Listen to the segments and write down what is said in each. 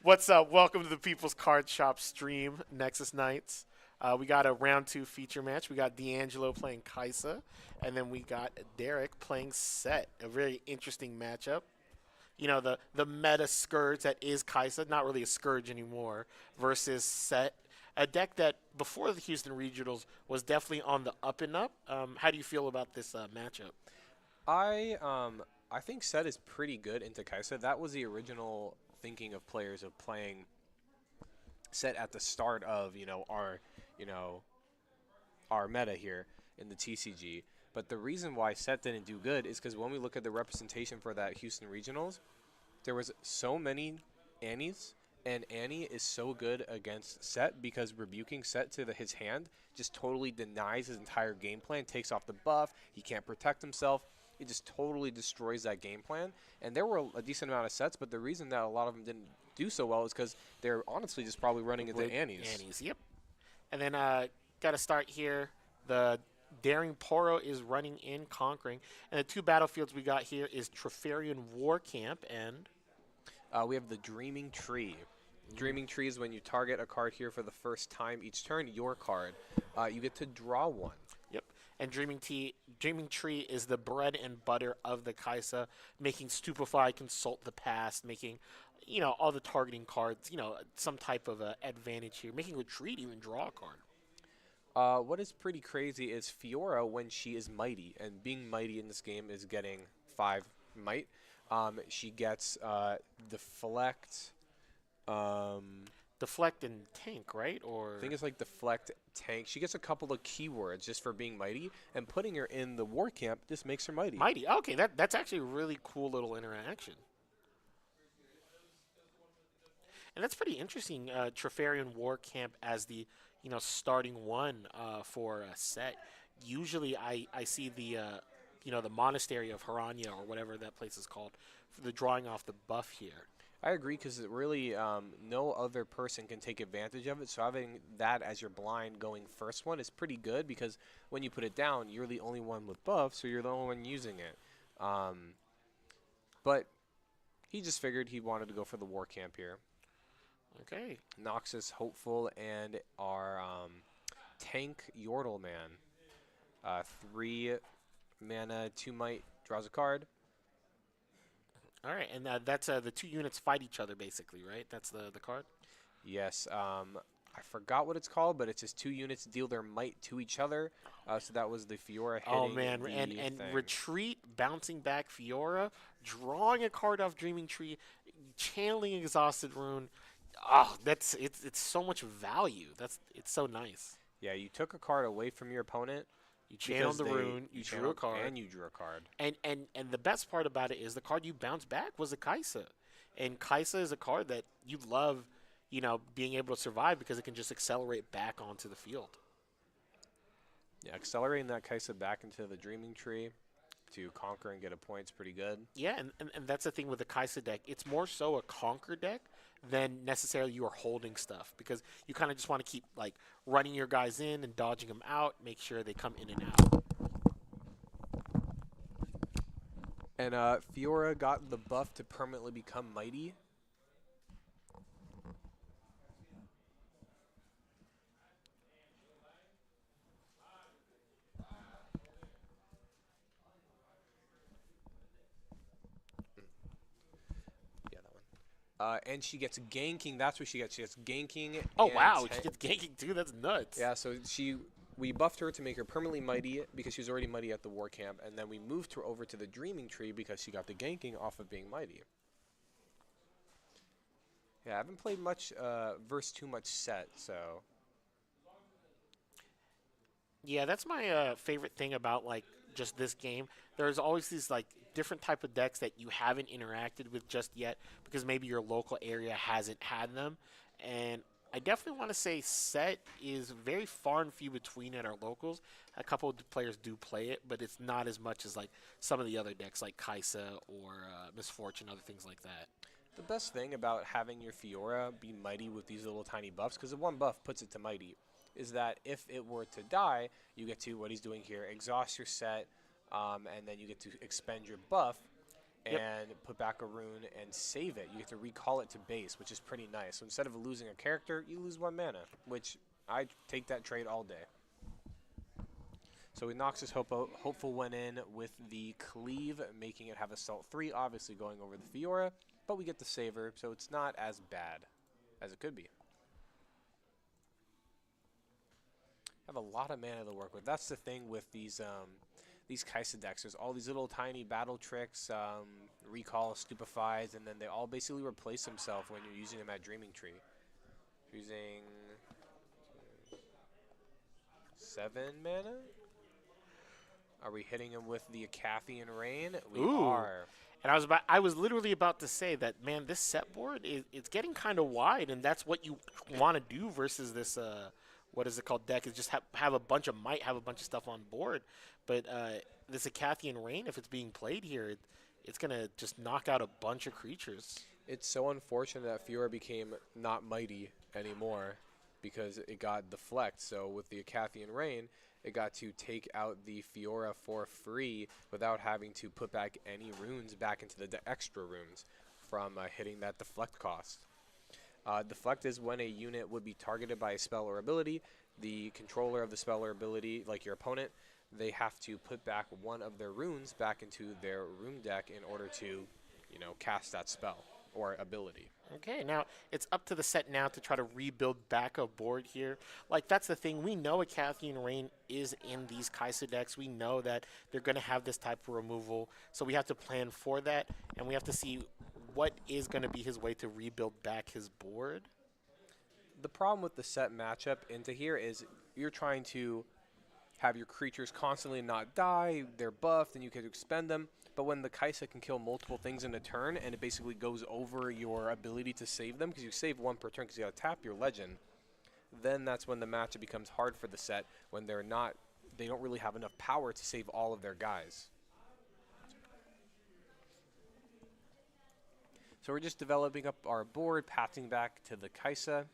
What's up? Welcome to the People's Card Shop stream, Nexus Nights. We got a round two feature match. We got D'Angelo playing Kaisa, and then we got Derrick playing Sett. A very interesting matchup. You know, the meta scourge that is Kaisa, not really a scourge anymore, versus Sett, a deck that before the Houston Regionals was definitely on the up and up. How do you feel about this matchup? I think Sett is pretty good into Kaisa. That was the original thinking of players of playing Sett at the start of you know our meta here in the TCG. But the reason why Sett didn't do good is because when we look at the representation for that Houston Regionals, there was so many Annies, and Annie is so good against Sett because rebuking Sett to his hand just totally denies his entire game plan, takes off the buff, he can't protect himself. It just totally destroys that game plan. And there were a decent amount of sets, but the reason that a lot of them didn't do so well is because they're honestly just probably running into Annies. Annie's, yep. And then got to start here. The Daring Poro is running in, conquering. And the two battlefields we got here is Treferian War Camp and We have the Dreaming Tree. Dreaming Tree is when you target a card here for the first time each turn, your card. You get to draw one. yep. And Dreaming Tree is the bread and butter of the Kaisa, making Stupefy, Consult the Past, making all the targeting cards, some type of advantage here, making Retreat even draw a card. What is pretty crazy is Fiora when she is mighty, and being mighty in this game is getting 5 might. She gets deflect. Deflect and tank, right? Or I think it's like deflect, tank. She gets a couple of keywords just for being mighty, and putting her in the war camp just makes her mighty. mighty. Okay, that's actually a really cool little interaction. And that's pretty interesting. Treferian War Camp as the starting one for Sett. Usually, I see the monastery of Haranya or whatever that place is called for the drawing off the buff here. I agree because it really no other person can take advantage of it. So having that as your blind going first one is pretty good because when you put it down, you're the only one with buff, so you're the only one using it. But he just figured he wanted to go for the war camp here. Okay. Noxus, Hopeful, and our tank Yordle man. 3 mana, 2 might, draws a card. All right, and that's the two units fight each other basically, right? That's the card. Yes, I forgot what it's called, but it's just 2 units deal their might to each other. So that was the Fiora hitting. Oh man, the and thing. retreat, bouncing back Fiora, drawing a card off Dreaming Tree, channeling Exhausted Rune. Oh, it's so much value. It's so nice. Yeah, you took a card away from your opponent. You channeled the rune, you drew a card, and you drew a card. And the best part about it is the card you bounced back was a Kaisa, and Kaisa is a card that you love, being able to survive because it can just accelerate back onto the field. Yeah, accelerating that Kaisa back into the Dreaming Tree to conquer and get a point is pretty good. Yeah, and that's the thing with the Kaisa deck. It's more so a conquer deck than necessarily you are holding stuff because you kind of just want to keep like running your guys in and dodging them out, make sure they come in and out. And Fiora got the buff to permanently become mighty. Yeah, that one. And she gets ganking. That's what she gets. She gets ganking. Oh wow, she gets ganking too. That's nuts. Yeah, so we buffed her to make her permanently mighty because she was already mighty at the war camp, and then we moved her over to the Dreaming Tree because she got the ganking off of being mighty. Yeah, I haven't played much versus too much Sett, so. Yeah, that's my favorite thing about like just this game. There's always these like different type of decks that you haven't interacted with just yet because maybe your local area hasn't had them. And I definitely want to say Sett is very far and few between at our locals. A couple of players do play it, but it's not as much as like some of the other decks like Kaisa or Misfortune, other things like that. The best thing about having your Fiora be mighty with these little tiny buffs, because the one buff puts it to mighty, is that if it were to die, you get to, what he's doing here, exhaust your set, and then you get to expend your buff. Yep. and put back a rune and save it. You get to recall it to base, which is pretty nice. So instead of losing a character, you lose 1 mana, which I take that trade all day. So Noxus Hopeful went in with the Cleave, making it have Assault 3, obviously going over the Fiora, but we get the Saver, so it's not as bad as it could be. Have a lot of mana to work with. That's the thing with these Kaisa decks. There's all these little tiny battle tricks, recall, stupefies, and then they all basically replace themselves when you're using them at Dreaming Tree. Using 7 mana? Are we hitting him with the Acathian Rain? We are. And I was literally about to say that, man, this set board it's getting kind of wide, and that's what you want to do versus this what is it called deck, is just have a bunch of might, have a bunch of stuff on board. But this Acathian Rain, if it's being played here, it's gonna just knock out a bunch of creatures. It's so unfortunate that Fiora became not mighty anymore because it got deflect. So with the Acathian Rain, it got to take out the Fiora for free without having to put back any runes back into the extra runes from hitting that deflect cost. Deflect is when a unit would be targeted by a spell or ability. The controller of the spell or ability, like your opponent, they have to put back one of their runes back into their rune deck in order to, cast that spell or ability. Okay, now it's up to the set now to try to rebuild back a board here. Like, that's the thing. We know Acathian Rain is in these Kaisa decks. We know that they're going to have this type of removal. So we have to plan for that, and we have to see what is going to be his way to rebuild back his board. The problem with the set matchup into here is you're trying to have your creatures constantly not die, they're buffed, and you can expend them. But when the Kaisa can kill multiple things in a turn, and it basically goes over your ability to save them, because you save 1 per turn because you got to tap your legend, then that's when the matchup becomes hard for the set, when they don't really have enough power to save all of their guys. So we're just developing up our board, passing back to the Kaisa.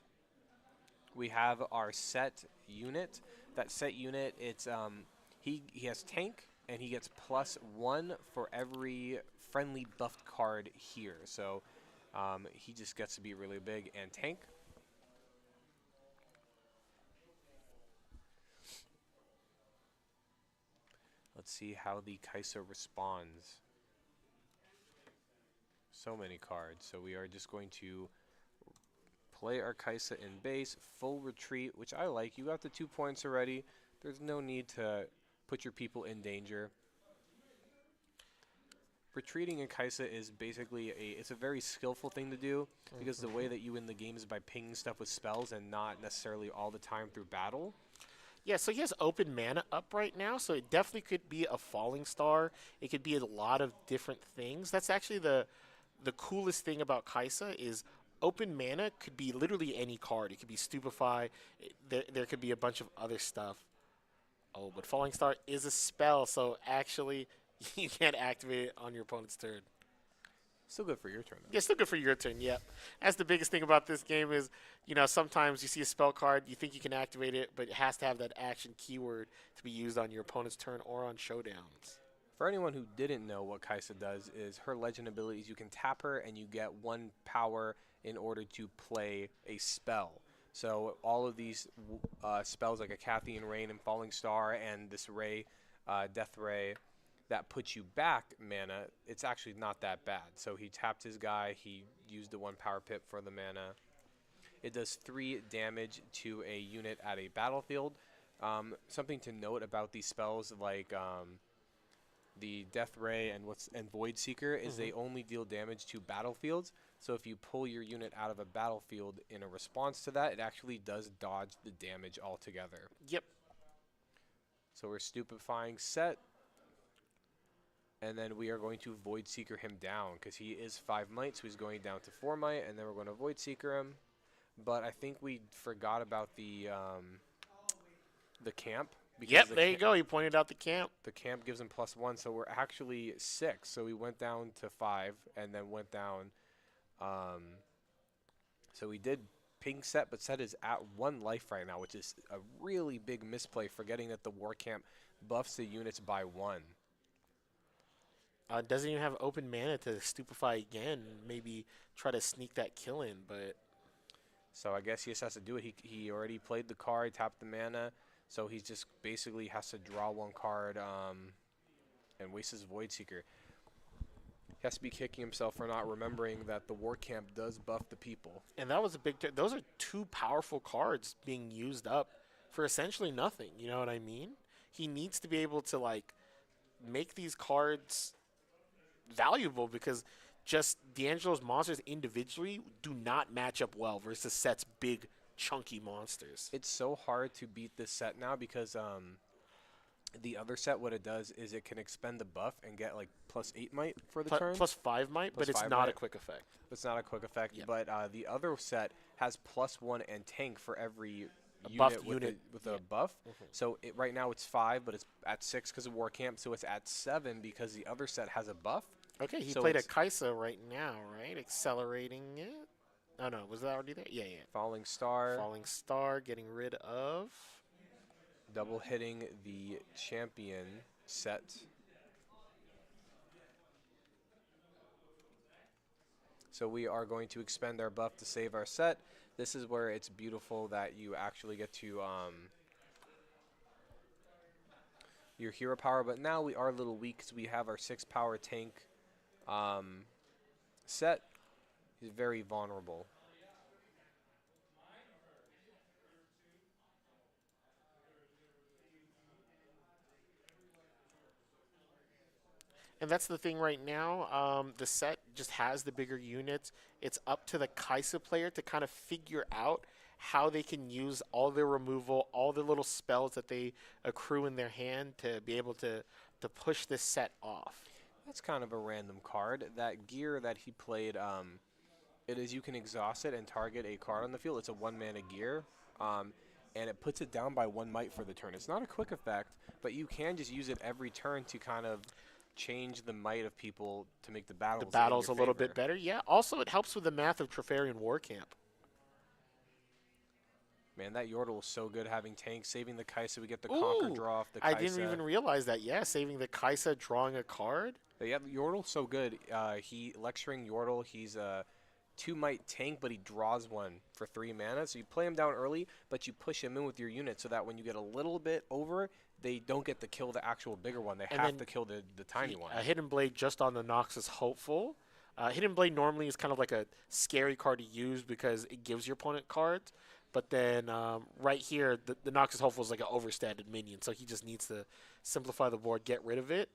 We have our Sett unit. That Sett unit, it's he has tank, and he gets +1 for every friendly buffed card here. So he just gets to be really big and tank. Let's see how the Kaisa responds. So many cards. So we are just going to play our Kaisa in base, full retreat, which I like. You got the 2 points already. There's no need to put your people in danger. Retreating in Kaisa is basically it's a very skillful thing to do, because the way that you win the game is by pinging stuff with spells and not necessarily all the time through battle. Yeah, so he has open mana up right now, so it definitely could be a Falling Star. It could be a lot of different things. That's actually the coolest thing about Kaisa is open mana could be literally any card. It could be Stupefy. There could be a bunch of other stuff. Oh, but Falling Star is a spell, so actually you can't activate it on your opponent's turn. Still good for your turn, though. Yeah, still good for your turn, yeah. That's the biggest thing about this game is, sometimes you see a spell card, you think you can activate it, but it has to have that action keyword to be used on your opponent's turn or on showdowns. For anyone who didn't know what Kaisa does, is her legend abilities, you can tap her and you get 1 power in order to play a spell. So all of these spells like Acathian Rain and Falling Star and this Ray, Death Ray, that puts you back mana, it's actually not that bad. So he tapped his guy, he used the 1 power pip for the mana. It does 3 damage to a unit at a battlefield. Something to note about these spells like the Death Ray and Void Seeker is they only deal damage to battlefields. So if you pull your unit out of a battlefield in a response to that, it actually does dodge the damage altogether. Yep. So we're stupefying Sett. And then we are going to Void Seeker him down because he is 5 might, so he's going down to 4 might, and then we're going to Void Seeker him. But I think we forgot about the camp. Yep, there you go. You pointed out the camp. The camp gives him +1, so we're actually 6. So we went down to 5 and then went down. So we did ping Sett, but Sett is at 1 life right now, which is a really big misplay, forgetting that the war camp buffs the units by 1. Doesn't even have open mana to stupefy again. Maybe try to sneak that kill in, but So I guess he just has to do it. He already played the card, tapped the mana, so he just basically has to draw one card and waste his Void Seeker. He has to be kicking himself for not remembering that the War Camp does buff the people. and that was a big. Those are two powerful cards being used up for essentially nothing. You know what I mean? He needs to be able to like make these cards valuable because just D'Angelo's monsters individually do not match up well versus Sett's big chunky monsters. It's so hard to beat this set now because the other set, what it does is it can expend the buff and get like +8 might for the turn. +5 might, Plus but it's 5 not might. a quick effect. It's not a quick effect, Yep. but the other set has +1 and tank for every buffed unit unit, with yeah. a buff. Mhm. So right now it's 5, but it's at 6 because of War Camp, so it's at 7 because the other set has a buff. Okay, he So played a it's- Kaisa right now, right? Accelerating it. Oh no, was that already there? Yeah, yeah. Falling Star, Falling Star, getting rid of. double hitting the champion set. So we are going to expend our buff to save our set. This is where it's beautiful that you actually get to your hero power, but now we are a little weak because we have our 6 power tank set. He's very vulnerable. And that's the thing right now. The set just has the bigger units. It's up to the Kaisa player to kind of figure out how they can use all their removal, all the little spells that they accrue in their hand to be able to push this set off. That's kind of a random card. That gear that he played, it is you can exhaust it and target a card on the field. It's a 1-mana gear, and it puts it down by 1 might for the turn. It's not a quick effect, but you can just use it every turn to kind of change the might of people to make the battles The battle's a in your little favor. bit better. Yeah. Also, it helps with the math of Treferian War Camp. Man, that Yordle is so good having tanks, saving the Kaisa. We get the Conquer Ooh, draw off the I Kaisa. didn't even realize that. Yeah, saving the Kaisa, drawing a card. But yeah, Yordle's so good. He lecturing Yordle. He's a 2 might tank, but he draws 1 for 3 mana. So you play him down early, but you push him in with your unit so that when you get a little bit over, they don't get to kill the actual bigger one. They And have then to kill the tiny one. A Hidden Blade just on the Nox is hopeful. Hidden Blade normally is kind of like a scary card to use because it gives your opponent cards. But then right here, the Nox is hopeful is like an overstated minion, so he just needs to simplify the board, get rid of it.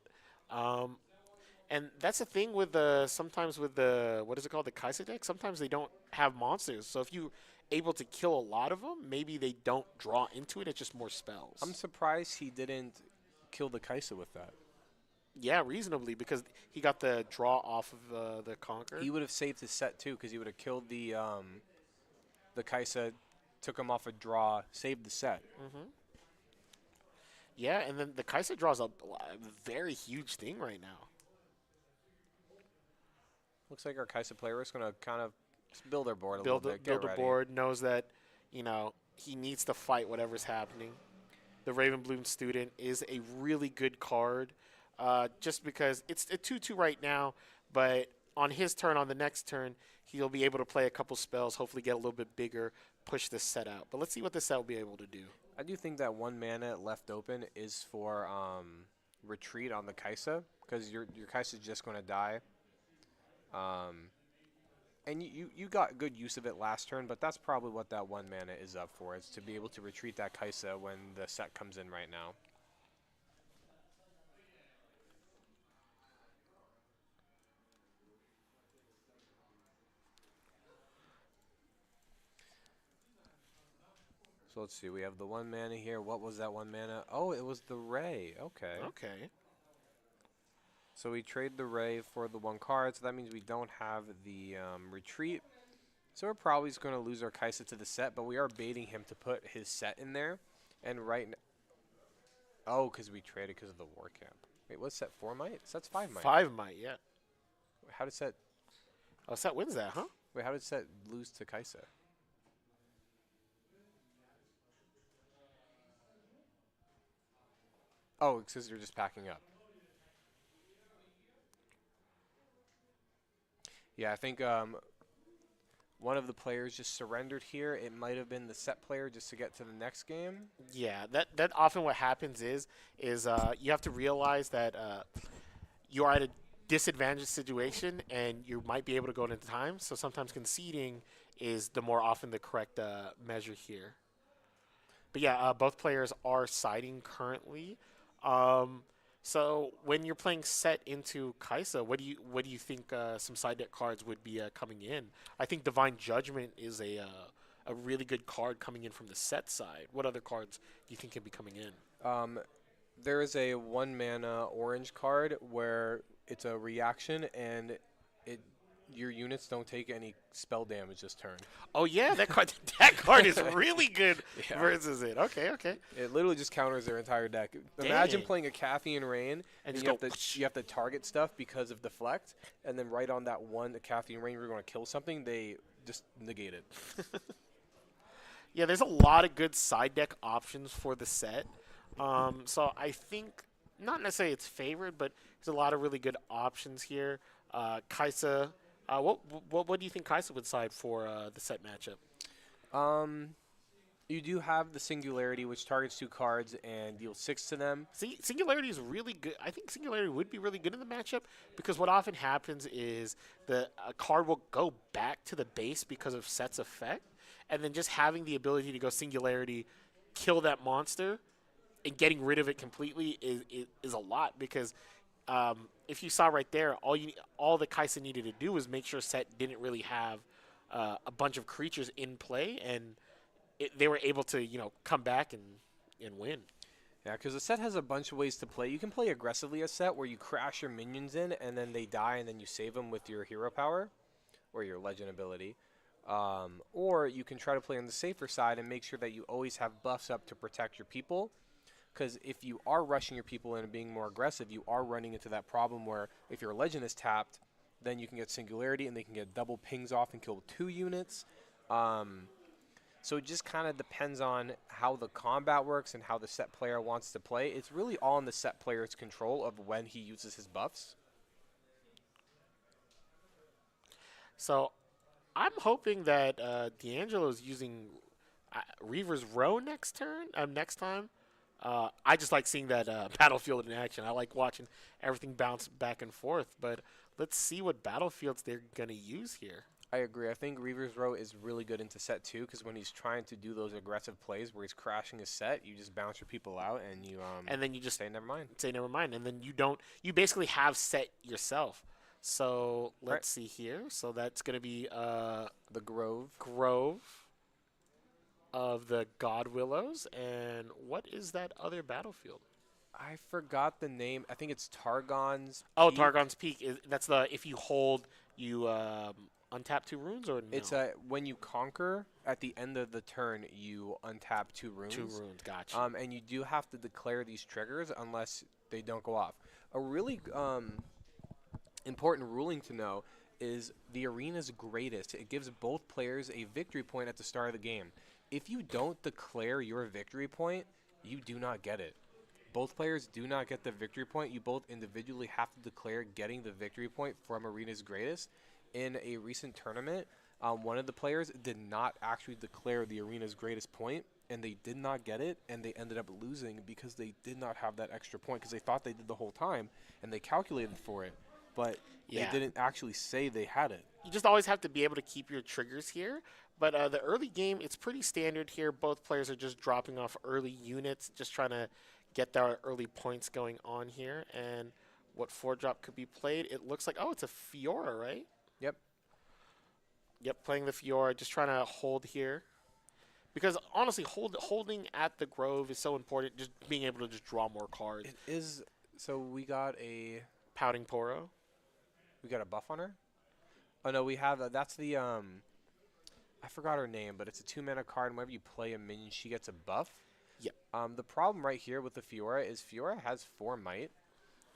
And that's the thing with sometimes with the, what is it called, the Kaisa deck? Sometimes they don't have monsters. So if you're able to kill a lot of them, maybe they don't draw into it. It's just more spells. I'm surprised he didn't kill the Kaisa with that. Yeah, reasonably, because he got the draw off of the Conquer. He would have saved his set too, because he would have killed the Kaisa, took him off a draw, saved the set. Yeah, and then the Kaisa draws a very huge thing right now. Looks like our Kaisa player is going to kind of build their board a Build little bit. Get a ready. board, knows that, he needs to fight whatever's happening. The Ravenbloom Student is a really good card, just because it's a 2/2 right now, but on his turn, on the next turn, he'll be able to play a couple spells, hopefully get a little bit bigger, push this set out. But let's see what this set will be able to do. I do think that 1 mana left open is for retreat on the Kaisa, because your Kaisa is just going to die. And you got good use of it last turn, but that's probably what that 1 mana is up for, is to be able to retreat that Kaisa when the set comes in right now. So let's see, we have the 1 mana here. What was that 1 mana? Oh, it was the Ray. Okay. Okay. So we trade the Ray for the 1 card, so that means we don't have the retreat. So we're probably just going to lose our Kaisa to the set, but we are baiting him to put his set in there. And right now, oh, because we traded because of the War Camp. Wait, what's set 4 might? Set's 5 might. 5 might, yeah. How did set? Oh, Set wins that, huh? Wait, how did set lose to Kaisa? Oh, it's because you're just packing up. Yeah, I think one of the players just surrendered here. It might have been the Sett player just to get to the next game. Yeah, that often what happens is you have to realize that you are at a disadvantaged situation and you might be able to go into time. So sometimes conceding is the more often the correct measure here. But yeah, both players are siding currently. Um, so when you're playing Sett into Kaisa, what do you think some side deck cards would be coming in? I think Divine Judgment is a really good card coming in from the Sett side. What other cards do you think can be coming in? Um, there is a 1 mana orange card where it's a reaction and it your units don't take any spell damage this turn. Oh yeah, that card that card is really good Yeah. versus it. Okay, okay. It literally just counters their entire deck. Imagine Dang. playing a Cathie and Rain, And and just you go. have to target stuff because of deflect, and then right on that one, the Cathie and Rain, you're going to kill something. They just negate it. Yeah, there's a lot of good side deck options for the Sett. So I think not necessarily it's favored, but there's a lot of really good options here. Kaisa, what do you think Kaisa would side for the Sett matchup? Um, you do have the Singularity, which targets 2 cards and deals 6 to them. See, Singularity is really good. I think Singularity would be really good in the matchup because what often happens is the a card will go back to the base because of Sett's effect, and then just having the ability to go Singularity, kill that monster, and getting rid of it completely is a lot because if you saw right there, all the Kaisa needed to do was make sure Sett didn't really have a bunch of creatures in play, and they were able to come back and win. Yeah, because the Sett has a bunch of ways to play. You can play aggressively a Sett where you crash your minions in and then they die and then you save them with your hero power or your legend ability. Or you can try to play on the safer side and make sure that you always have buffs up to protect your people. Because if you are rushing your people in and being more aggressive, you are running into that problem where if your legend is tapped, then you can get Singularity and they can get double pings off and kill 2 units. So it just kind of depends on how the combat works and how the Sett player wants to play. It's really all in the Sett player's control of when he uses his buffs. So I'm hoping that D'Angelo is using Reaver's Row next time. I just like seeing that Battlefield in action. I like watching everything bounce back and forth. But let's see what battlefields they're going to use here. I agree. I think Reaver's Row is really good into Sett too, because when he's trying to do those aggressive plays where he's crashing his Sett, you just bounce your people out and then you just say never mind. Say never mind, and then you basically have Sett yourself. So let's see here. So that's going to be The Grove. Of the God Willows, and what is that other battlefield? I forgot the name. I think it's Targon's Oh, Peak. Targon's Peak. That's the if you hold you untap 2 runes or no? It's when you conquer at the end of the turn, you untap 2 runes. 2 runes. Gotcha. And you do have to declare these triggers unless they don't go off. A really important ruling to know is the arena's greatest. It gives both players a victory point at the start of the game. If you don't declare your victory point, you do not get it. Both players do not get the victory point. You both individually have to declare getting the victory point from Arena's Greatest. In a recent tournament, one of the players did not actually declare the Arena's Greatest point, and they did not get it, and they ended up losing because they did not have that extra point because they thought they did the whole time, and they calculated for it, but they didn't actually say they had it. You just always have to be able to keep your triggers here. But the early game, it's pretty standard here. Both players are just dropping off early units, just trying to get their early points going on here. And what 4-drop could be played? It looks like, it's a Fiora, right? Yep. Yep, playing the Fiora, just trying to hold here. Because honestly, holding at the Grove is so important, just being able to just draw more cards. It is. So we got a Pouting Poro. We got a buff on her? Oh, no, we have that's the I forgot her name, but it's a 2-mana card, and whenever you play a minion, she gets a buff. Yep. The problem right here with the Fiora is Fiora has 4 might,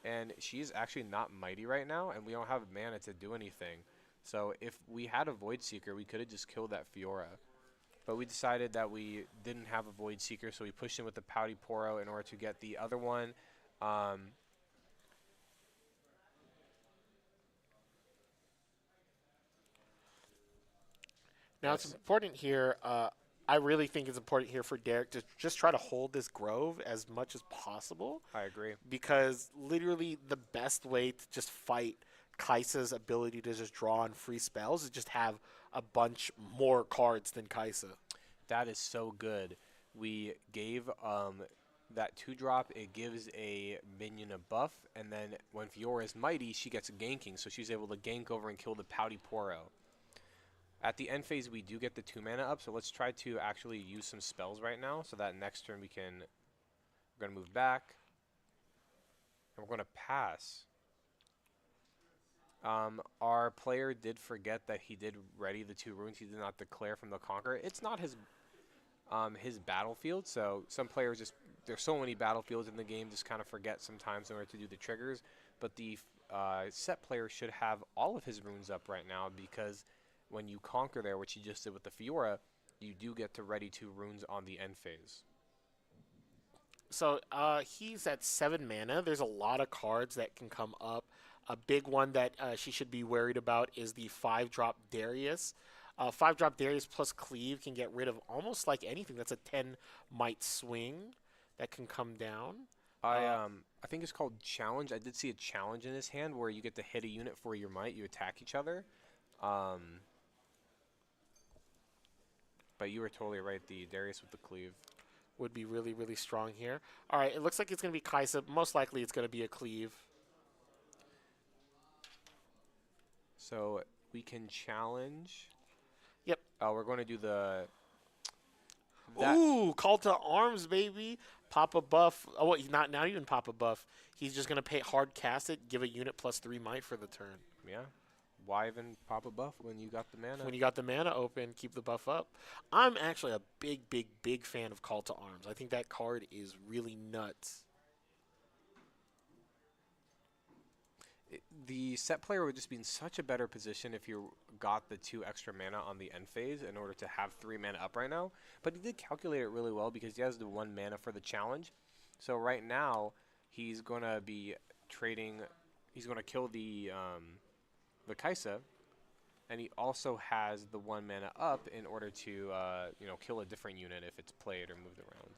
and she's actually not mighty right now, and we don't have mana to do anything. So if we had a Void Seeker, we could have just killed that Fiora. But we decided that we didn't have a Void Seeker, so we pushed in with the Pouty Poro in order to get the other one. Now it's Yes, important here. I really think it's important here for Derrick to just try to hold this Grove as much as possible, I agree. because literally the best way to just fight Kaisa's ability to just draw on free spells is just have a bunch more cards than Kaisa. That is so good. We gave that 2-drop. It gives a minion a buff, and then when Fiora is mighty, she gets ganking, so she's able to gank over and kill the Pouty Poro. At the end phase, we do get the 2 mana up, so let's try to actually use some spells right now, so that next turn we're going to move back, and we're going to pass. Our player did forget that he did ready the 2 runes. He did not declare from the Conqueror. It's not his battlefield, so some players just, there's so many battlefields in the game, just kind of forget sometimes in order to do the triggers, but the Sett player should have all of his runes up right now, because when you conquer there, which he just did with the Fiora, you do get to ready 2 runes on the end phase. So he's at 7 mana. There's a lot of cards that can come up. A big one that she should be worried about is the 5-drop Darius. 5-drop Darius plus Cleave can get rid of almost like anything. That's a 10 might swing that can come down. I think it's called Challenge. I did see a challenge in his hand where you get to hit a unit for your might. You attack each other. But you were totally right. The Darius with the Cleave. Would be really, really strong here. All right, it looks like it's going to be Kaisa. Most likely it's going to be a Cleave. So we can challenge. Yep. We're going to do the. Ooh, Call to Arms, baby. Pop a buff. Oh, wait, not even pop a buff. He's just going to pay hard cast it, give a unit plus 3 might for the turn. Yeah. Why even pop a buff when you got the mana? When you got the mana open, keep the buff up. I'm actually a big, big, big fan of Call to Arms. I think that card is really nuts. The Sett player would just be in such a better position if you got the 2 extra mana on the end phase in order to have 3 mana up right now. But he did calculate it really well because he has the 1 mana for the challenge. So right now, he's going to be trading. He's going to kill the Kaisa, and he also has the 1 mana up in order to kill a different unit if it's played or moved around.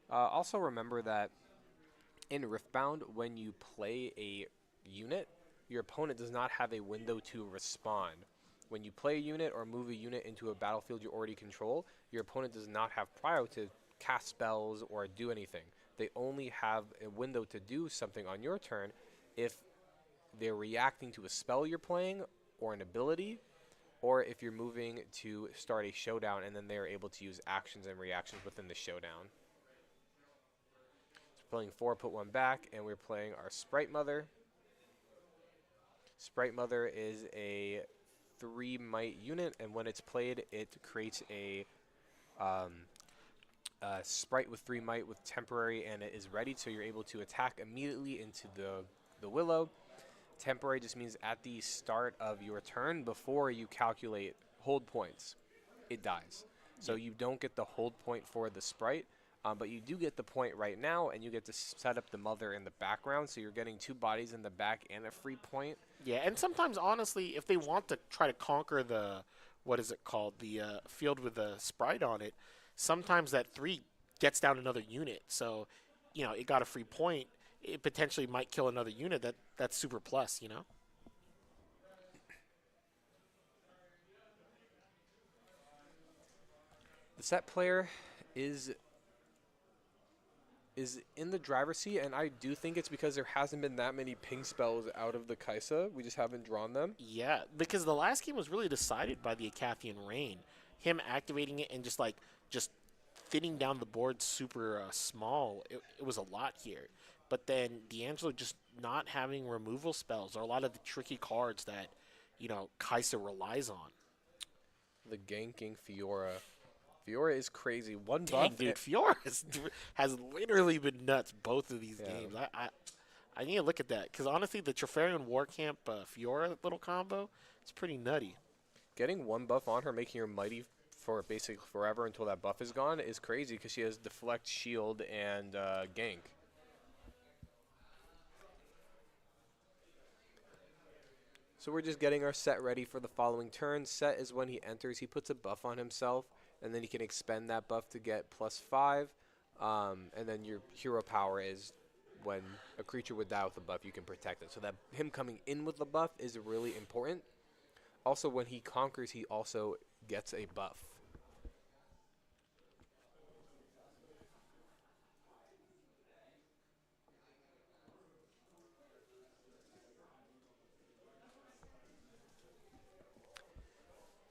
Also remember that in Riftbound, when you play a unit, your opponent does not have a window to respond. When you play a unit or move a unit into a battlefield you already control, your opponent does not have prior to cast spells or do anything. They only have a window to do something on your turn if they're reacting to a spell you're playing or an ability, or if you're moving to start a showdown and then they're able to use actions and reactions within the showdown. Playing 4, put 1 back, and we're playing our Sprite Mother. Sprite Mother is a 3 might unit, and when it's played, it creates a sprite with 3 might with temporary, and it is ready, so you're able to attack immediately into the Willow. Temporary just means at the start of your turn, before you calculate hold points, it dies. So you don't get the hold point for the sprite. But you do get the point right now, and you get to set up the mother in the background, so you're getting 2 bodies in the back and a free point. Yeah, and sometimes, honestly, if they want to try to conquer the, what is it called, the field with the sprite on it, sometimes that 3 gets down another unit. So, it got a free point. It potentially might kill another unit. That's super plus, The Sett player is in the driver's seat, and I do think it's because there hasn't been that many ping spells out of the Kaisa. We just haven't drawn them. Yeah, because the last game was really decided by the Acathian Rain. Him activating it and just thinning down the board super small. It was a lot here. But then D'Angelo just not having removal spells or a lot of the tricky cards that, Kaisa relies on. The ganking Fiora. Fiora is crazy. One Dang, buff. dude, Fiora has literally been nuts both of these Yeah. games. I need to look at that because honestly, the Trefarian Warcamp Fiora little combo, it's pretty nutty. Getting 1 buff on her, making her mighty for basically forever until that buff is gone, is crazy because she has deflect, shield, and gank. So we're just getting our Sett ready for the following turn. Sett is when he enters, he puts a buff on himself, and then he can expend that buff to get +5. And then your hero power is when a creature would die with a buff, you can protect it. So that him coming in with the buff is really important. Also, when he conquers, he also gets a buff.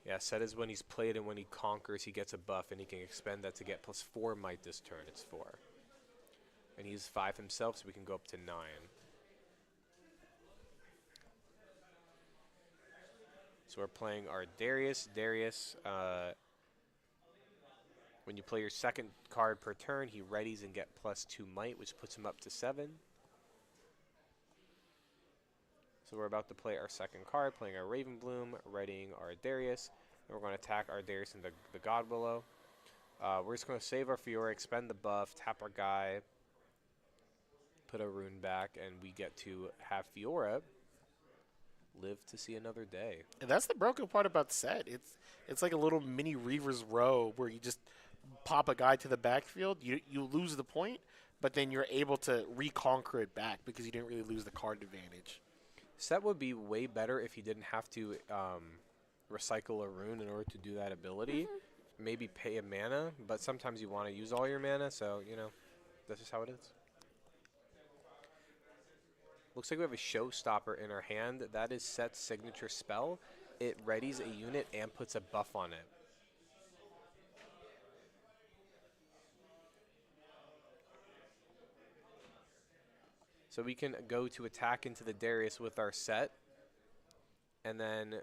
Yeah, Sett is when he's played, and when he conquers, he gets a buff, and he can expend that to get +4 might this turn. It's 4. And he's 5 himself, so we can go up to 9. So we're playing our Darius. Darius, when you play your second card per turn, he readies and get +2 might, which puts him up to 7. So we're about to play our second card, playing our Ravenbloom, readying our Darius. And we're going to attack our Darius into the God Willow. We're just going to save our Fiora, expend the buff, tap our guy, put a rune back, and we get to have Fiora live to see another day. And that's the broken part about Sett. It's like a little mini Reaver's Row where you just pop a guy to the backfield, you lose the point, but then you're able to reconquer it back because you didn't really lose the card advantage. Sett would be way better if he didn't have to recycle a rune in order to do that ability. Maybe pay a mana, but sometimes you want to use all your mana, so, you know, that's just how it is. Looks like we have a Showstopper in our hand. That is Sett's signature spell. It readies a unit and puts a buff on it. So we can go to attack into the Darius with our Sett. And then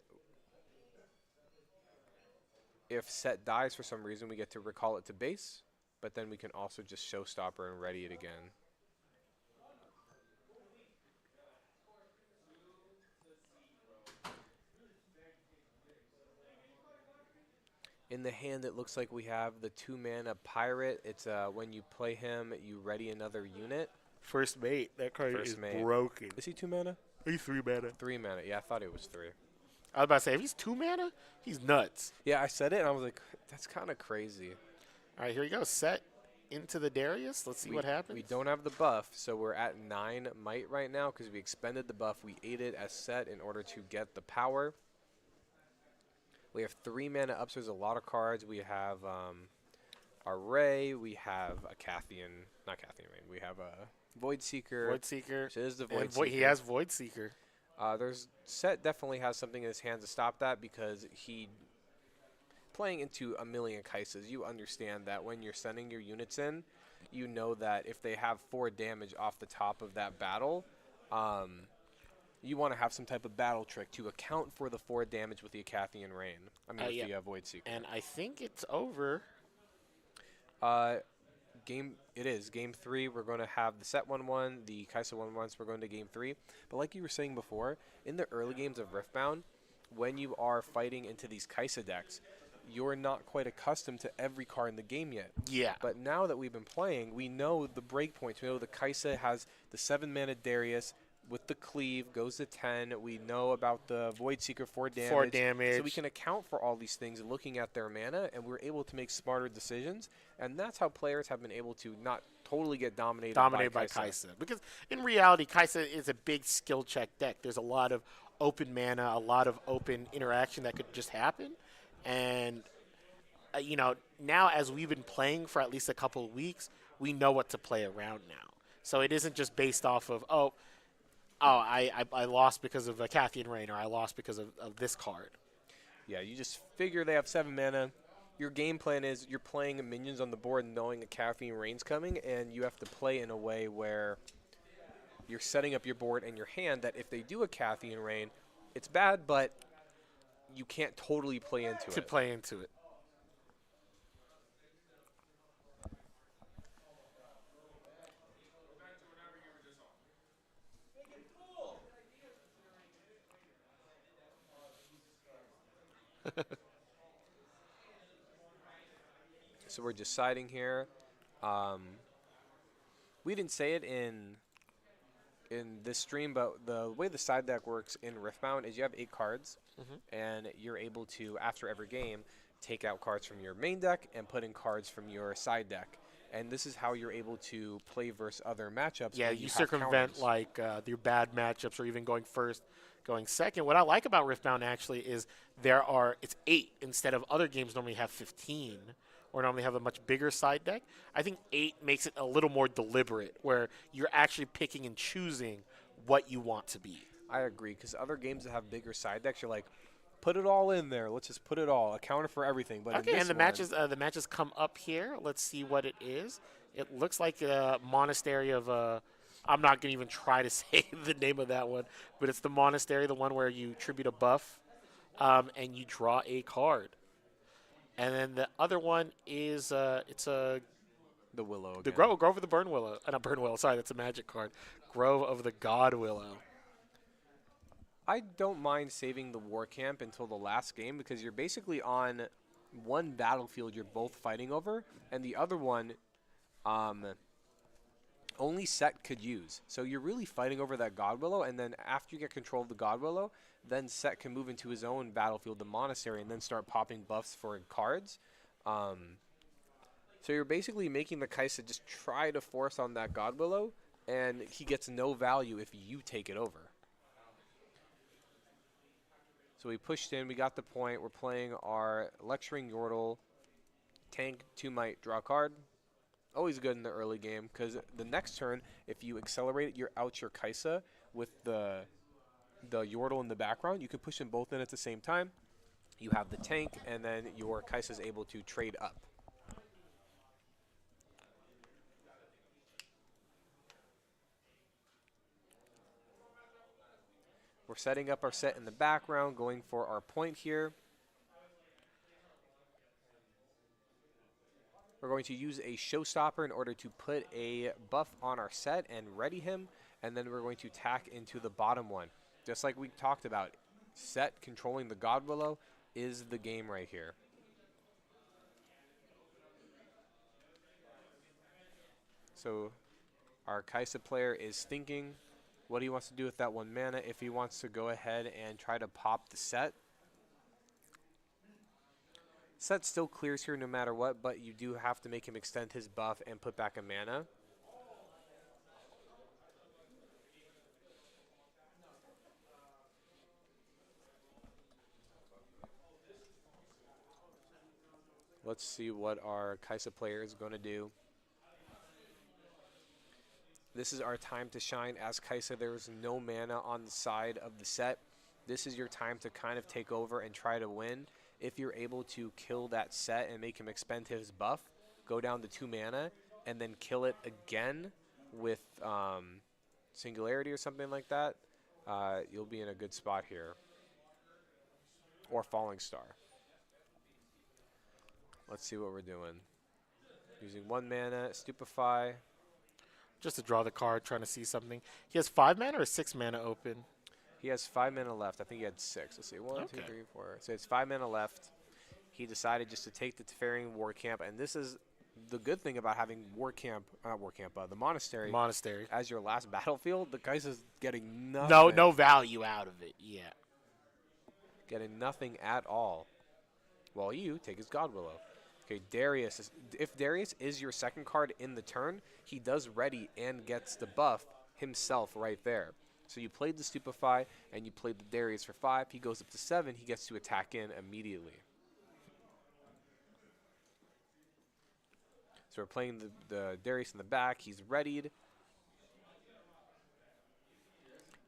if Sett dies for some reason, we get to recall it to base. But then we can also just Showstopper and ready it again. In the hand, it looks like we have the 2-mana Pirate. It's when you play him, you ready another unit. First mate, that card First is mate. broken. Is he 2 mana? He's 3 mana. 3 mana. Yeah, I thought it was 3. I was about to say, if he's 2 mana, he's nuts. Yeah, I said it, and I was like, that's kind of crazy. All right, here we go. Sett into the Darius. Let's see what happens. We don't have the buff, so we're at 9 might right now because we expended the buff. We ate it as Sett in order to get the power. We have 3 mana ups. There's a lot of cards. We have our Ray. We have a not Cathian Rain. We have a Void Seeker. Void Seeker. Which is the Void Seeker. He has Void Seeker. Sett definitely has something in his hands to stop that because playing into a million Kaisas, you understand that when you're sending your units in, you know that if they have 4 damage off the top of that battle, you want to have some type of battle trick to account for the 4 damage with the Cathian Rain. I mean, with the Void Seeker. And I think it's over. It is. Game 3, we're going to have the Sett 1-1, the Kaisa 1-1, so we're going to Game 3. But like you were saying before, in the early games of Riftbound, when you are fighting into these Kaisa decks, you're not quite accustomed to every card in the game yet. Yeah. But now that we've been playing, we know the breakpoints. We know the Kaisa has the 7-mana Darius with the Cleave, goes to 10. We know about the Void Seeker, 4 damage. 4 damage. So we can account for all these things looking at their mana, and we're able to make smarter decisions. And that's how players have been able to not totally get dominated by Kaisa. Because in reality, Kaisa is a big skill check deck. There's a lot of open mana, a lot of open interaction that could just happen. And, now as we've been playing for at least a couple of weeks, we know what to play around now. So it isn't just based off of, I lost because of a Cathian Rain, or I lost because of this card. Yeah, you just figure they have 7 mana. Your game plan is you're playing minions on the board knowing a Cathian Rain's coming, and you have to play in a way where you're setting up your board and your hand that if they do a Cathian Rain, it's bad, but you can't totally play into it. To play into it. So we're deciding here. We didn't say it in in this stream, but the way the side deck works in Riftbound is you have 8 cards, and you're able to, after every game, take out cards from your main deck and put in cards from your side deck. And this is how you're able to play versus other matchups. Yeah, when you have circumvent counters. like your bad matchups or even going first, going second. What I like about Riftbound actually is it's 8 instead of other games normally have 15 or normally have a much bigger side deck. I think 8 makes it a little more deliberate where you're actually picking and choosing what you want to be. I agree, because other games that have bigger side decks, you're like, put it all in there. Let's just put it all. A counter for everything. But Okay, in and this the matches come up here. Let's see what it is. It looks like a monastery of I'm not gonna even try to say the name of that one, but it's the monastery, the one where you tribute a buff, and you draw a card. And then the other one is it's the Willow the again. Grove of the Burn Willow. Not Burn Willow. Sorry, that's a magic card. Grove of the God Willow. I don't mind saving the war camp until the last game because you're basically on one battlefield you're both fighting over, and the other one only Sett could use. So you're really fighting over that God Willow, and then after you get control of the God Willow, then Sett can move into his own battlefield, the Monastery, and then start popping buffs for cards. So you're basically making the Kaisa just try to force on that God Willow, and he gets no value if you take it over. So we pushed in, we got the point. We're playing our Lecturing Yordle, tank, 2 might, draw a card. Always good in the early game, because the next turn, if you accelerate it, you're out your Kaisa with the Yordle in the background. You can push them both in at the same time. You have the tank, and then your Kaisa is able to trade up. We're setting up our set in the background, going for our point here. We're going to use a showstopper in order to put a buff on our set and ready him, and then we're going to tack into the bottom one. Just like we talked about, Sett controlling the God Willow is the game right here. So our Kaisa player is thinking what he wants to do with that 1 mana, if he wants to go ahead and try to pop the Sett. Sett still clears here no matter what, but you do have to make him extend his buff and put back a mana. Let's see what our Kaisa player is going to do. This is our time to shine as Kaisa. There is no mana on the side of the Sett. This is your time to kind of take over and try to win. If you're able to kill that Sett and make him expend his buff, go down to 2 mana, and then kill it again with Singularity or something like that, you'll be in a good spot here. Or Falling Star. Let's see what we're doing. Using 1 mana, Stupefy. Just to draw the card, trying to see something. He has 5 mana or 6 mana open? He has 5 mana left. I think he had 6. Let's see. 1, Okay. 2, 3, 4. So it's 5 mana left. He decided just to take the Teferian War Camp, and this is the good thing about having the Monastery as your last battlefield. The Kaisa's getting nothing. No value out of it. Yeah. Getting nothing at all. While you take his God Willow. Okay, Darius. If Darius is your second card in the turn, he does ready and gets the buff himself right there. So you played the Stupefy and you played the Darius for 5. He goes up to 7. He gets to attack in immediately. So we're playing the Darius in the back. He's readied.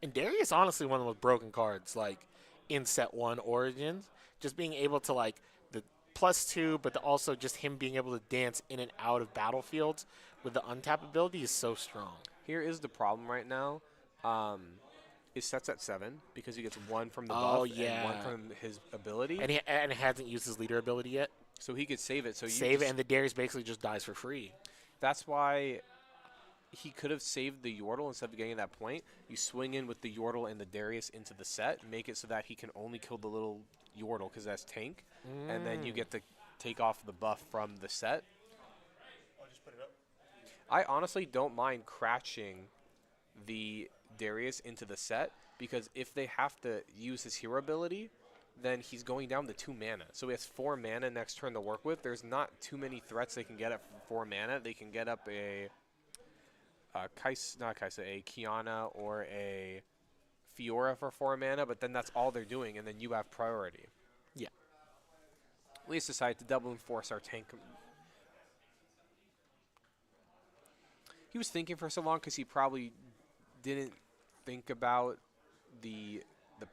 And Derrick is honestly one of the most broken cards, like in Set 1 Origins. Just being able to like the +2, but also just him being able to dance in and out of battlefields with the untap ability is so strong. Here is the problem right now. His set's at 7 because he gets 1 from the buff and 1 from his ability. And he hasn't used his leader ability yet. So he could save it. So save it, and the Darius basically just dies for free. That's why he could have saved the Yordle instead of getting that point. You swing in with the Yordle and the Darius into the Sett, make it so that he can only kill the little Yordle because that's tank, and then you get to take off the buff from the Sett. I'll just put it up. I honestly don't mind crashing the Darius into the set, because if they have to use his hero ability, then he's going down to 2 mana. So he has 4 mana next turn to work with. There's not too many threats they can get up for 4 mana. They can get up a a Kiana or a Fiora for 4 mana, but then that's all they're doing, and then you have priority. Yeah. We just decided to double enforce our tank. He was thinking for so long because he probably didn't think about the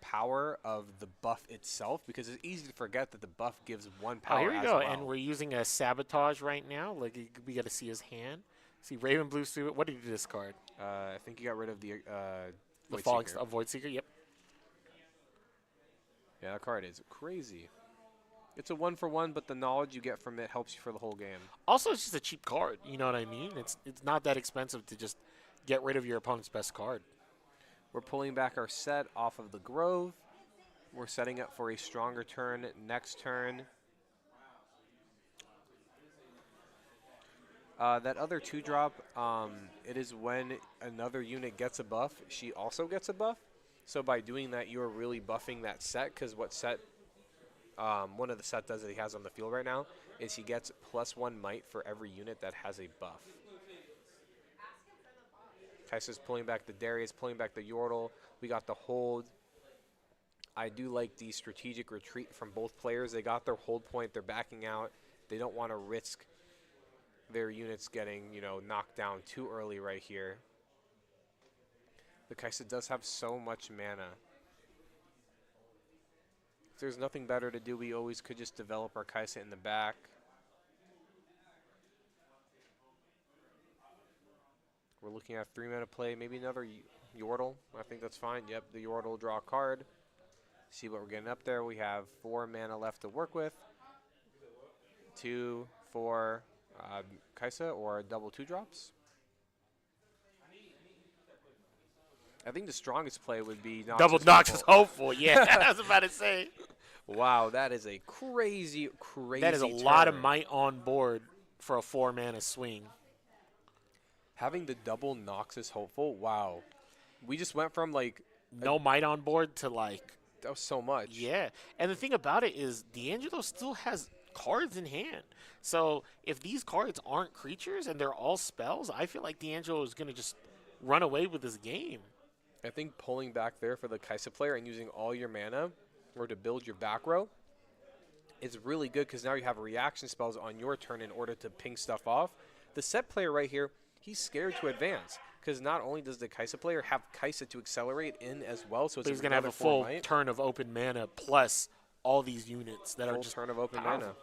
power of the buff itself, because it's easy to forget that the buff gives 1 power. Oh, here we as go, well. and we're using a sabotage right now. Like we got to see his hand. See Raven Blue suit. What did you discard? I think he got rid of the Falling Voidseeker. Void Seeker. Yep. Yeah, that card is crazy. It's a 1-for-1, but the knowledge you get from it helps you for the whole game. Also, it's just a cheap card. You know what I mean? It's not that expensive to just get rid of your opponent's best card. We're pulling back our set off of the Grove. We're setting up for a stronger turn next turn. That other 2-drop, it is when another unit gets a buff, she also gets a buff. So by doing that, you're really buffing that set, because what set, one of the set does that he has on the field right now is he gets +1 might for every unit that has a buff. Kaisa's pulling back the Darius, pulling back the Yordle. We got the hold. I do like the strategic retreat from both players. They got their hold point. They're backing out. They don't want to risk their units getting, knocked down too early right here. The Kaisa does have so much mana. If there's nothing better to do, we always could just develop our Kaisa in the back. We're looking at 3-mana play, maybe another Yordle. I think that's fine. Yep, the Yordle will draw a card. See what we're getting up there. We have 4 mana left to work with. 2 for Kaisa, or double 2-drops. I think the strongest play would be Noxus Double Noxus Hopeful. Yeah, I was about to say. Wow, that is a crazy, crazy That is a turn. lot of might on board for a 4-mana swing. Having the double Noxus Hopeful, wow. We just went from no might on board to that was so much. Yeah. And the thing about it is D'Angelo still has cards in hand. So if these cards aren't creatures and they're all spells, I feel like D'Angelo is going to just run away with this game. I think pulling back there for the Kaisa player and using all your mana or to build your back row is really good, because now you have reaction spells on your turn in order to ping stuff off. The Sett player right here, he's scared to advance, because not only does the Kaisa player have Kaisa to accelerate in as well, so it's he's going to have a full turn of open mana plus all these units that are just turn of open powerful. mana.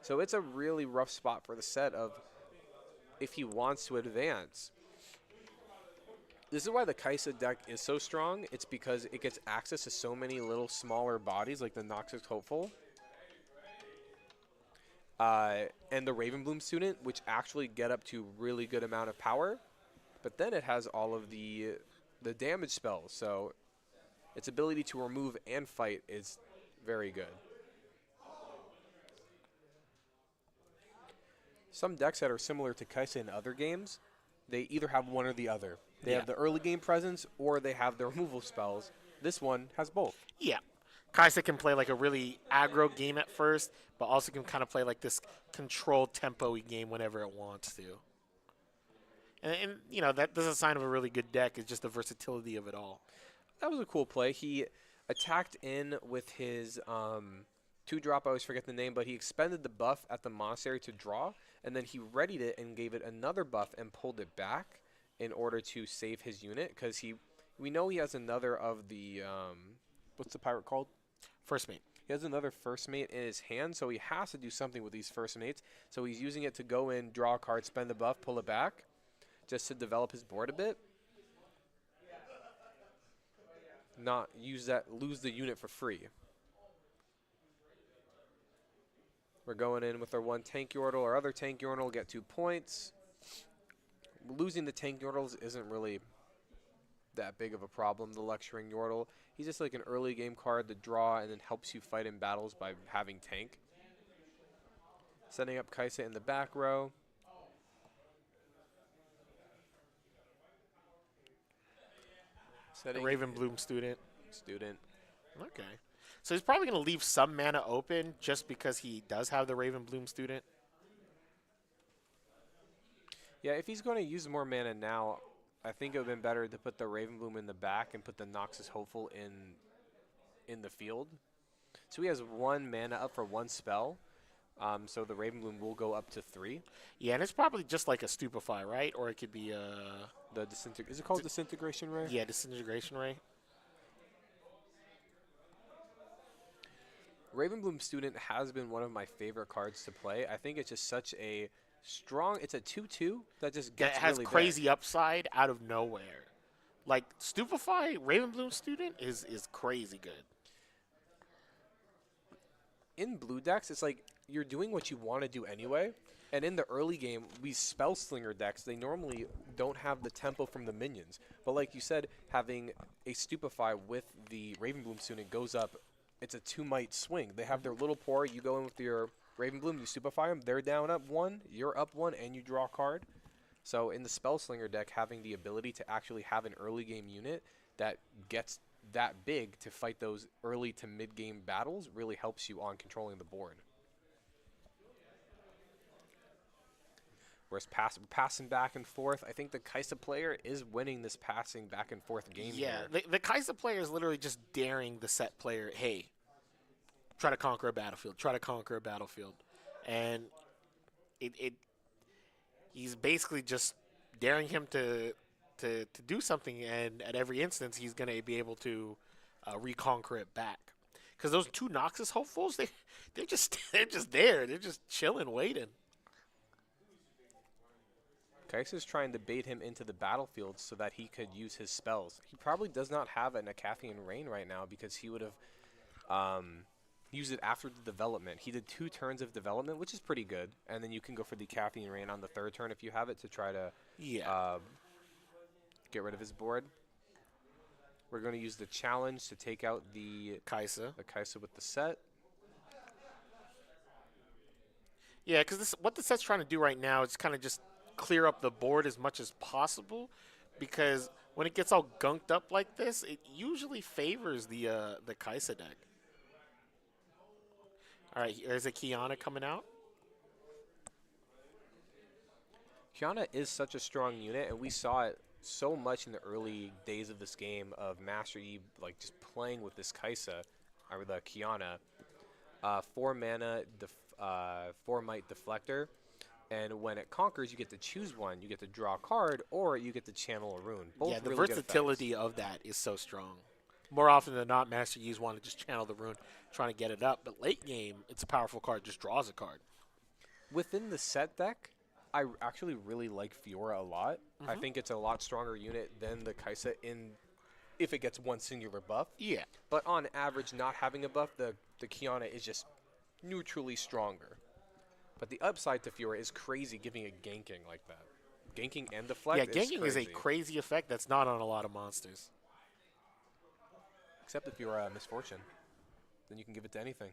So it's a really rough spot for the Sett of if he wants to advance. This is why the Kaisa deck is so strong. It's because it gets access to so many little smaller bodies like the Noxus Hopeful. And the Ravenbloom student, which actually get up to really good amount of power. But then it has all of the damage spells. So its ability to remove and fight is very good. Some decks that are similar to Kaisa in other games, they either have one or the other. They have the early game presence or they have the removal spells. This one has both. Yeah. Kaisa can play like a really aggro game at first, but also can kind of play like this controlled tempo-y game whenever it wants to. And that's a sign of a really good deck, is just the versatility of it all. That was a cool play. He attacked in with his 2-drop, I always forget the name, but he expended the buff at the monastery to draw, and then he readied it and gave it another buff and pulled it back in order to save his unit, because we know he has another of the, what's the pirate called? First mate. He has another first mate in his hand, so he has to do something with these first mates. So he's using it to go in, draw a card, spend the buff, pull it back, just to develop his board a bit. Not use that, lose the unit for free. We're going in with our 1 tank Yordle. Our other tank Yordle will get 2 points. Losing the tank Yordles isn't really that big of a problem. The lecturing Yordle, he's just like an early game card to draw and then helps you fight in battles by having tank. Setting up Kaisa in the back row. A Setting Raven Bloom student. student. Okay. So he's probably going to leave some mana open just because he does have the Raven Bloom student. Yeah, if he's going to use more mana now, I think it would have been better to put the Raven Bloom in the back and put the Noxus Hopeful in the field. So he has 1 mana up for 1 spell. So the Raven Bloom will go up to 3. Yeah, and it's probably just like a Stupefy, right? Or it could be The is it called Disintegration Ray? yeah, Disintegration Ray. Ravenbloom Student has been one of my favorite cards to play. I think it's just such a strong. It's a 2/2 that just That gets has really crazy upside out of nowhere. Like Stupefy, Raven Bloom student is crazy good. big. In blue decks, it's like you're doing what you want to do anyway. And in the early game, these Spell Slinger decks, they normally don't have the tempo from the minions. But like you said, having a Stupefy with the Ravenbloom Student goes up. It's a 2-might swing. They have their little pour. You go in with your Ravenbloom, you Stupefy them. They're down up 1, you're up 1, and you draw a card. So in the Spellslinger deck, having the ability to actually have an early game unit that gets that big to fight those early to mid game battles really helps you on controlling the board. Whereas passing back and forth, I think the Kaisa player is winning this passing back and forth game Yeah, here. the Kaisa player is literally just daring the Sett player, hey, try to conquer a battlefield, try to conquer a battlefield. And he's basically just daring him to do something, and at every instance he's going to be able to reconquer it back. Because those 2 Noxus hopefuls, they're just there. They're just chilling, waiting. Kaisa's trying to bait him into the battlefield so that he could use his spells. He probably does not have an Acathian Rain right now because he would have used it after the development. He did 2 turns of development, which is pretty good. And then you can go for the Acathian Rain on the 3rd turn if you have it to try to get rid of his board. We're going to use the challenge to take out the Kaisa. With the Sett. Yeah, because what the Sett's trying to do right now is kind of just clear up the board as much as possible, because when it gets all gunked up like this, it usually favors the Kaisa deck. All right, there's a Kiana coming out. Kiana is such a strong unit, and we saw it so much in the early days of this game of Master Yi, like just playing with this Kaisa, or the Kiana. 4 mana, 4-might Deflector. And when it conquers, you get to choose one. You get to draw a card, or you get to channel a rune. Both Yeah, the really versatility of that is so strong. More often than not, Master Yi's want to just channel the rune, trying to get it up. But late game, it's a powerful card, just draws a card. Within the Sett deck, I actually really like Fiora a lot. I think it's a lot stronger unit than the Kaisa if it gets one singular buff. Yeah. But on average, not having a buff, the Kiana is just neutrally stronger. But the upside to Fiora is crazy, giving a ganking like that. Ganking and deflect. Yeah, ganking is a crazy effect that's not on a lot of monsters. Except if you're Misfortune, then you can give it to anything.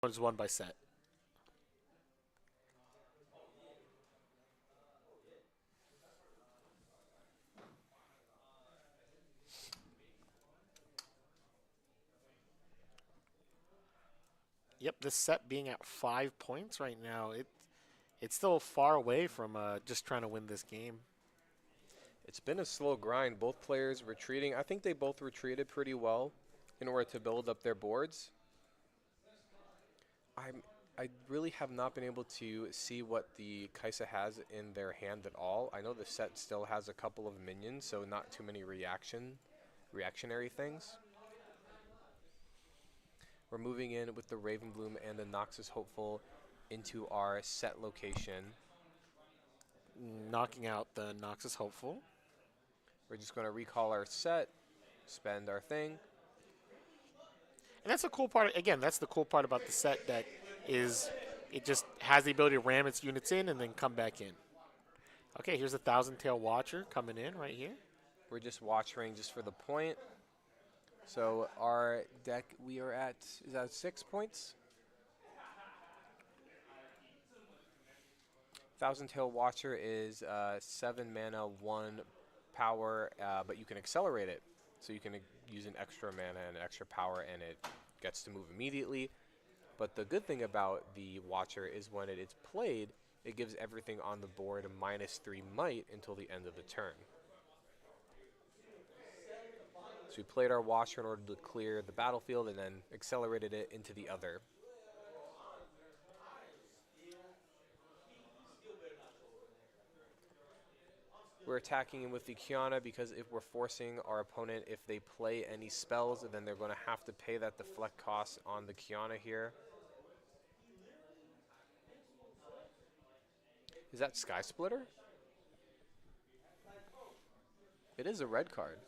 It's won by Sett. Yep, this Sett being at 5 points right now, it's still far away from just trying to win this game. It's been a slow grind. Both players retreating. I think they both retreated pretty well in order to build up their boards. I really have not been able to see what the Kaisa has in their hand at all. I know the Sett still has a couple of minions, so not too many reactionary things. We're moving in with the Ravenbloom and the Noxus Hopeful into our Sett location. Knocking out the Noxus Hopeful. We're just going to recall our Sett, spend our thing. And that's the cool part. Again, that's the cool part about the Sett deck is it just has the ability to ram its units in and then come back in. Okay, here's a Thousand Tail Watcher coming in right here. We're just watching just for the point. So our deck, we are at, is that 6 points? Thousand Tail Watcher is 7 mana, 1 power, but you can accelerate it. So you can use an extra mana and extra power, and it gets to move immediately. But the good thing about the Watcher is when it is played, it gives everything on the board a -3 might until the end of the turn. So we played our Watcher in order to clear the battlefield and then accelerated it into the other. We're attacking him with the Kiana because if we're forcing our opponent, if they play any spells, then they're going to have to pay that deflect cost on the Kiana here. Is that Sky Splitter? It is a red card.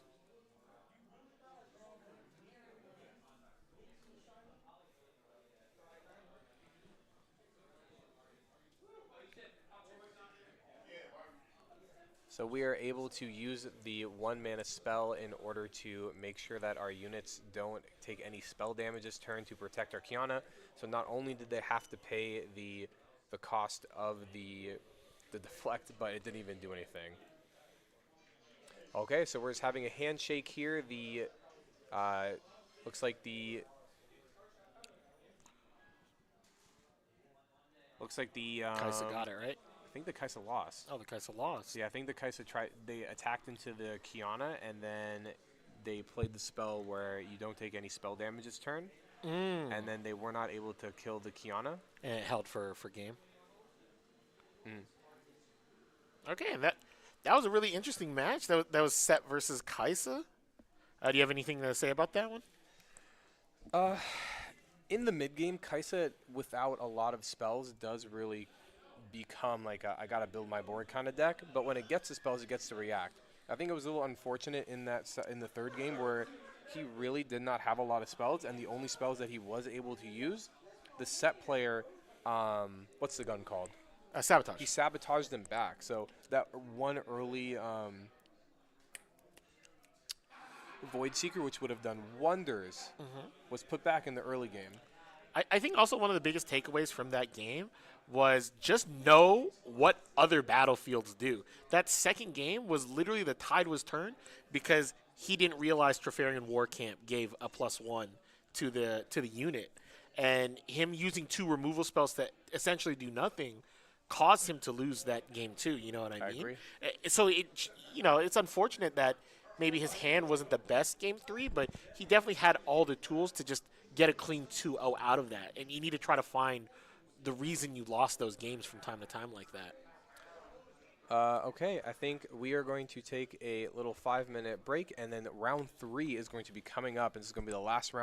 So we are able to use the 1 mana spell in order to make sure that our units don't take any spell damage this turn to protect our Kiana. So not only did they have to pay the cost of the deflect, but it didn't even do anything. Okay, so we're just having a handshake here. The looks like the Kaisa got it, right? I think the Kaisa lost. Oh, the Kaisa lost. Yeah, I think the Kaisa they attacked into the Kiana, and then they played the spell where you don't take any spell damage this turn, and then they were not able to kill the Kiana. And it held for game. Mm. Okay, and that was a really interesting match. That was Sett versus Kaisa. Do you have anything to say about that one? In the mid game, Kaisa without a lot of spells does really become like a, I gotta build my board kind of deck. But when it gets the spells, it gets to react. I think it was a little unfortunate in the third game where he really did not have a lot of spells, and the only spells that he was able to use, the Sett player, what's the gun called? Sabotage. He sabotaged them back. So that one early Void Seeker, which would have done wonders, was put back in the early game. I think also one of the biggest takeaways from that game was just know what other battlefields do. That second game was literally the tide was turned because he didn't realize Trefarian War Camp gave a +1 to the unit, and him using 2 removal spells that essentially do nothing caused him to lose that game too. You know what I mean? Agree. So it's unfortunate that maybe his hand wasn't the best game 3, but he definitely had all the tools to just get a clean 2-0 out of that. And you need to try to find the reason you lost those games from time to time like that. Okay, I think we are going to take a little 5-minute break, and then round 3 is going to be coming up, and this is going to be the last round.